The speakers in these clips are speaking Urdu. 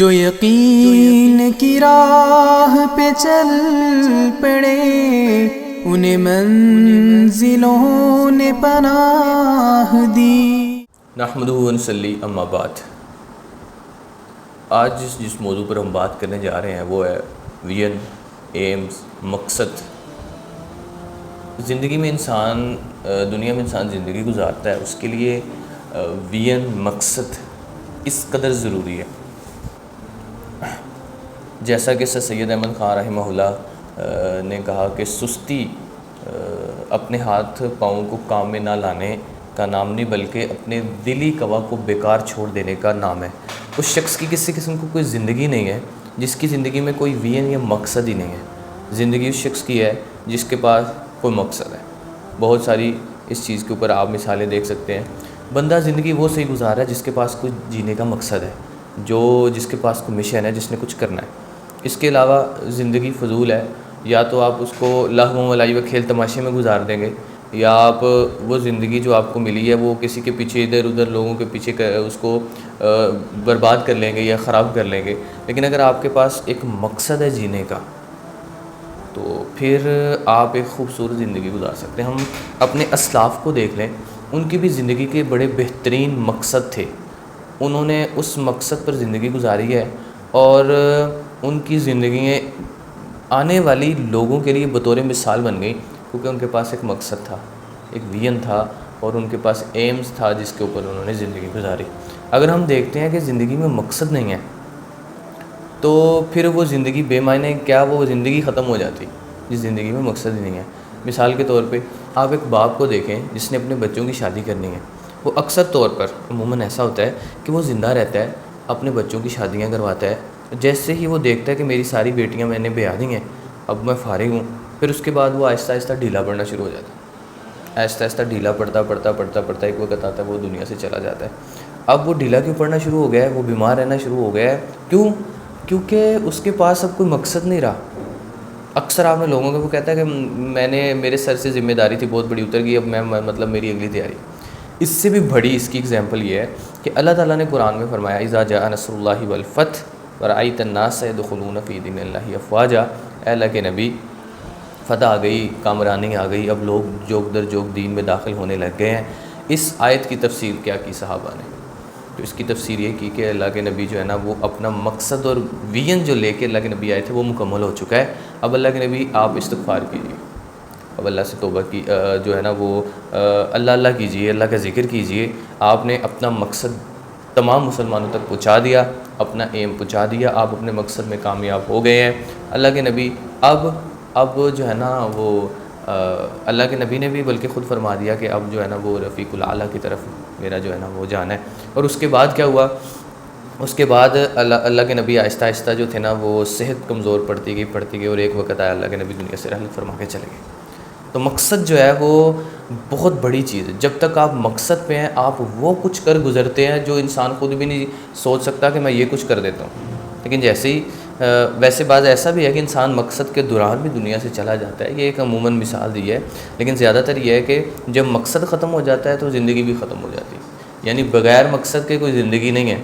جو یقین کی راہ پہ چل پڑے انہیں منزلوں نے پناہ دی۔ نحمدہ و نصلی اما بعد۔ آج جس موضوع پر ہم بات کرنے جا رہے ہیں وہ ہے ویژن، ایمز، مقصد۔ زندگی میں انسان دنیا میں انسان زندگی گزارتا ہے، اس کے لیے ویژن، مقصد اس قدر ضروری ہے۔ جیسا کہ سر سید احمد خان رحمہ اللہ نے کہا کہ سستی اپنے ہاتھ پاؤں کو کام میں نہ لانے کا نام نہیں بلکہ اپنے دلی قوا کو بیکار چھوڑ دینے کا نام ہے۔ اس شخص کی کسی قسم کو کوئی زندگی نہیں ہے جس کی زندگی میں کوئی ویژن یا مقصد ہی نہیں ہے۔ زندگی اس شخص کی ہے جس کے پاس کوئی مقصد ہے۔ بہت ساری اس چیز کے اوپر آپ مثالیں دیکھ سکتے ہیں۔ بندہ زندگی وہ صحیح گزار رہا ہے جس کے پاس کوئی جینے کا مقصد ہے، جس کے پاس کوئی مشن ہے، جس نے کچھ کرنا ہے۔ اس کے علاوہ زندگی فضول ہے، یا تو آپ اس کو لہو و لعب و کھیل تماشے میں گزار دیں گے، یا آپ وہ زندگی جو آپ کو ملی ہے وہ کسی کے پیچھے ادھر ادھر لوگوں کے پیچھے اس کو برباد کر لیں گے یا خراب کر لیں گے۔ لیکن اگر آپ کے پاس ایک مقصد ہے جینے کا تو پھر آپ ایک خوبصورت زندگی گزار سکتے ہیں۔ ہم اپنے اسلاف کو دیکھ لیں، ان کی بھی زندگی کے بڑے بہترین مقصد تھے، انہوں نے اس مقصد پر زندگی گزاری ہے، اور ان کی زندگیاں آنے والی لوگوں کے لیے بطور مثال بن گئی، کیونکہ ان کے پاس ایک مقصد تھا، ایک ویژن تھا، اور ان کے پاس ایمز تھا جس کے اوپر انہوں نے زندگی گزاری۔ اگر ہم دیکھتے ہیں کہ زندگی میں مقصد نہیں ہے تو پھر وہ زندگی بے معنی، کیا وہ زندگی ختم ہو جاتی جس زندگی میں مقصد ہی نہیں ہے۔ مثال کے طور پہ آپ ایک باپ کو دیکھیں جس نے اپنے بچوں کی شادی کرنی ہے، وہ اکثر طور پر عموماً ایسا ہوتا ہے کہ وہ زندہ رہتا ہے، اپنے بچوں کی شادیاں کرواتا ہے۔ جیسے ہی وہ دیکھتا ہے کہ میری ساری بیٹیاں میں نے بیاہ دی ہیں، اب میں فارغ ہوں، پھر اس کے بعد وہ آہستہ آہستہ ڈھیلا پڑنا شروع ہو جاتا ہے۔ آہستہ آہستہ ڈھیلا پڑتا ایک وقت آتا ہے وہ دنیا سے چلا جاتا ہے۔ اب وہ ڈھیلا کیوں پڑنا شروع ہو گیا ہے؟ وہ بیمار رہنا شروع ہو گیا ہے۔ کیونکہ اس کے پاس اب کوئی مقصد نہیں رہا۔ اکثر آپ نے لوگوں کو وہ کہتا ہے کہ میرے سر سے ذمہ داری تھی بہت بڑی، اتر گئی، اب میں میری اگلی تیاری۔ اس سے بھی بڑی اس کی اگزامپل یہ ہے کہ اللہ تعالیٰ نے قرآن میں فرمایا اذا جاء نصر اللہ والفتح ورأیت الناس يدخلون فی دین اللہ افواجا، اے اللہ کے نبی، فتح آ گئی، کامرانی آ گئی، اب لوگ جوک در جوک دین میں داخل ہونے لگ گئے ہیں۔ اس آیت کی تفسیر کیا کی صحابہ نے؟ تو اس کی تفسیر یہ کی کہ اللہ کے نبی جو ہے نا وہ اپنا مقصد اور ویژن جو لے کے اللہ کے نبی آئے تھے وہ مکمل ہو چکا ہے۔ اب اللہ کے نبی آپ استغفار کیجیے، اب اللہ سے توبہ کی جو ہے نا وہ اللہ کیجیے، اللہ کا ذکر کیجیے۔ آپ نے اپنا مقصد تمام مسلمانوں تک پہنچا دیا، اپنا ایم پہنچا دیا، آپ اپنے مقصد میں کامیاب ہو گئے ہیں۔ اللہ کے نبی اب جو ہے نا وہ اللہ کے نبی نے بھی بلکہ خود فرما دیا کہ اب جو ہے نا وہ رفیق الاعلیٰ کی طرف میرا جو ہے نا وہ جانا ہے۔ اور اس کے بعد کیا ہوا؟ اس کے بعد اللہ کے نبی آہستہ آہستہ جو تھے نا وہ صحت کمزور پڑتی گئی، اور ایک وقت آیا اللہ کے نبی دنیا سے رحلت فرما کے چلے گئے۔ تو مقصد جو ہے وہ بہت بڑی چیز ہے۔ جب تک آپ مقصد پہ ہیں آپ وہ کچھ کر گزرتے ہیں جو انسان خود بھی نہیں سوچ سکتا کہ میں یہ کچھ کر دیتا ہوں۔ لیکن ویسے بعض ایسا بھی ہے کہ انسان مقصد کے دوران بھی دنیا سے چلا جاتا ہے، یہ ایک عموماً مثال دی ہے، لیکن زیادہ تر یہ ہے کہ جب مقصد ختم ہو جاتا ہے تو زندگی بھی ختم ہو جاتی ہے۔ یعنی بغیر مقصد کے کوئی زندگی نہیں ہے،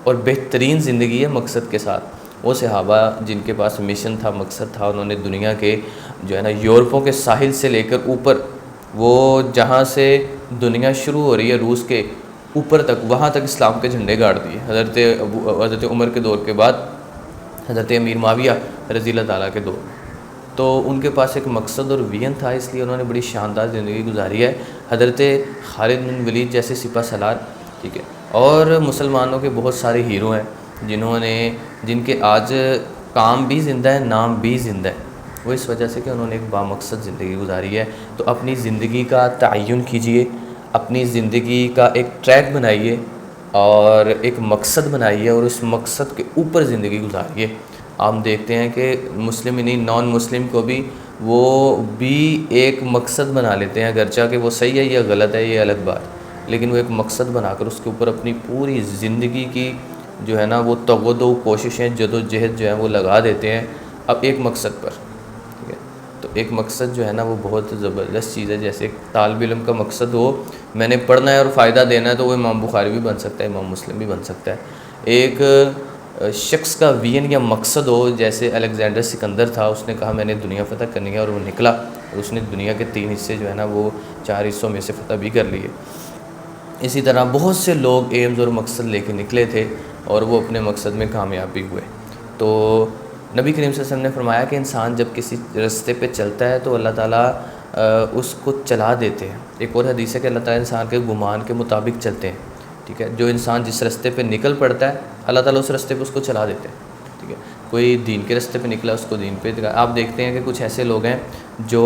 اور بہترین زندگی ہے مقصد کے ساتھ۔ وہ صحابہ جن کے پاس مشن تھا، مقصد تھا، انہوں نے دنیا کے جو ہے نا یورپوں کے ساحل سے لے کر اوپر، وہ جہاں سے دنیا شروع ہو رہی ہے روس کے اوپر تک، وہاں تک اسلام کے جھنڈے گاڑ دیے۔ حضرت عمر کے دور کے بعد حضرت امیر معاویہ رضی اللہ تعالیٰ کے دور میں، تو ان کے پاس ایک مقصد اور ویژن تھا، اس لیے انہوں نے بڑی شاندار زندگی گزاری ہے۔ حضرت خالد بن ولید جیسے سپہ سالار، ٹھیک ہے، اور مسلمانوں کے بہت سارے ہیرو ہیں جن کے آج کام بھی زندہ ہے، نام بھی زندہ ہے، وہ اس وجہ سے کہ انہوں نے ایک بامقصد زندگی گزاری ہے۔ تو اپنی زندگی کا تعین کیجئے، اپنی زندگی کا ایک ٹریک بنائیے اور ایک مقصد بنائیے، اور اس مقصد کے اوپر زندگی گزاریے۔ آپ دیکھتے ہیں کہ مسلم ہی نہیں، نان مسلم کو بھی وہ بھی ایک مقصد بنا لیتے ہیں، اگرچہ کہ وہ صحیح ہے یا غلط ہے یہ الگ بات، لیکن وہ ایک مقصد بنا کر اس کے اوپر اپنی پوری زندگی کی جو ہے نا وہ تغد و کوششیں، جد و جہد جو ہے وہ لگا دیتے ہیں اب ایک مقصد پر، ٹھیک ہے۔ تو ایک مقصد جو ہے نا وہ بہت زبردست چیز ہے۔ جیسے ایک طالب علم کا مقصد ہو میں نے پڑھنا ہے اور فائدہ دینا ہے، تو وہ امام بخاری بھی بن سکتا ہے، امام مسلم بھی بن سکتا ہے۔ ایک شخص کا وین یا مقصد ہو، جیسے الیگزینڈر سکندر تھا، اس نے کہا میں نے دنیا فتح کرنی ہے اور وہ نکلا اور اس نے دنیا کے 3 حصے جو ہے نا وہ 4 حصوں میں سے فتح بھی کر لیے۔ اسی طرح بہت سے لوگ ایمز اور مقصد لے کے نکلے تھے اور وہ اپنے مقصد میں کامیاب بھی ہوئے۔ تو نبی کریم صلی اللہ علیہ وسلم نے فرمایا کہ انسان جب کسی راستے پہ چلتا ہے تو اللہ تعالیٰ اس کو چلا دیتے ہیں۔ ایک اور حدیث ہے کہ اللہ تعالیٰ انسان کے گمان کے مطابق چلتے ہیں، ٹھیک ہے۔ جو انسان جس راستے پہ نکل پڑتا ہے اللہ تعالیٰ اس راستے پہ اس کو چلا دیتے ہیں، ٹھیک ہے۔ کوئی دین کے راستے پہ نکلا اس کو دین پہ آپ دیکھتے ہیں کہ کچھ ایسے لوگ ہیں جو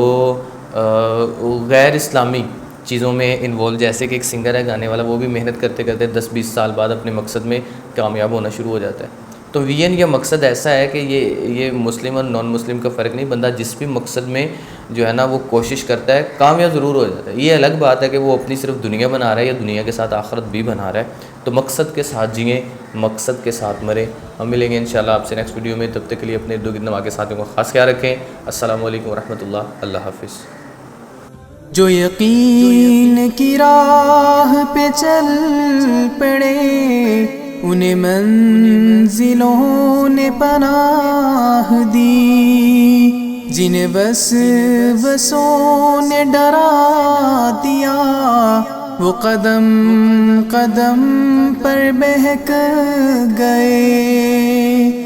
غیر اسلامی چیزوں میں انوالو، جیسے کہ ایک سنگر ہے گانے والا، وہ بھی محنت کرتے کرتے 10-20 سال بعد اپنے مقصد میں کامیاب ہونا شروع ہو جاتا ہے۔ تو وین یا مقصد ایسا ہے کہ یہ مسلم اور نان مسلم کا فرق نہیں، بندہ جس بھی مقصد میں جو ہے نا وہ کوشش کرتا ہے کامیاب ضرور ہو جاتا ہے۔ یہ الگ بات ہے کہ وہ اپنی صرف دنیا بنا رہا ہے یا دنیا کے ساتھ آخرت بھی بنا رہا ہے۔ تو مقصد کے ساتھ جئیں، مقصد کے ساتھ مریں۔ ہم ملیں گے انشاءاللہ آپ سے نیکسٹ ویڈیو میں، تب تک کے لیے اپنے ارد گرد نما کے ساتھیوں کا خاص خیال رکھیں۔ السلام علیکم ورحمۃ اللہ، اللہ حافظ۔ جو یقین کی راہ پہ چل پڑے انہیں منزلوں نے پناہ دی، جنہیں وسوسوں نے ڈرا دیا، وہ قدم قدم پر بہک گئے۔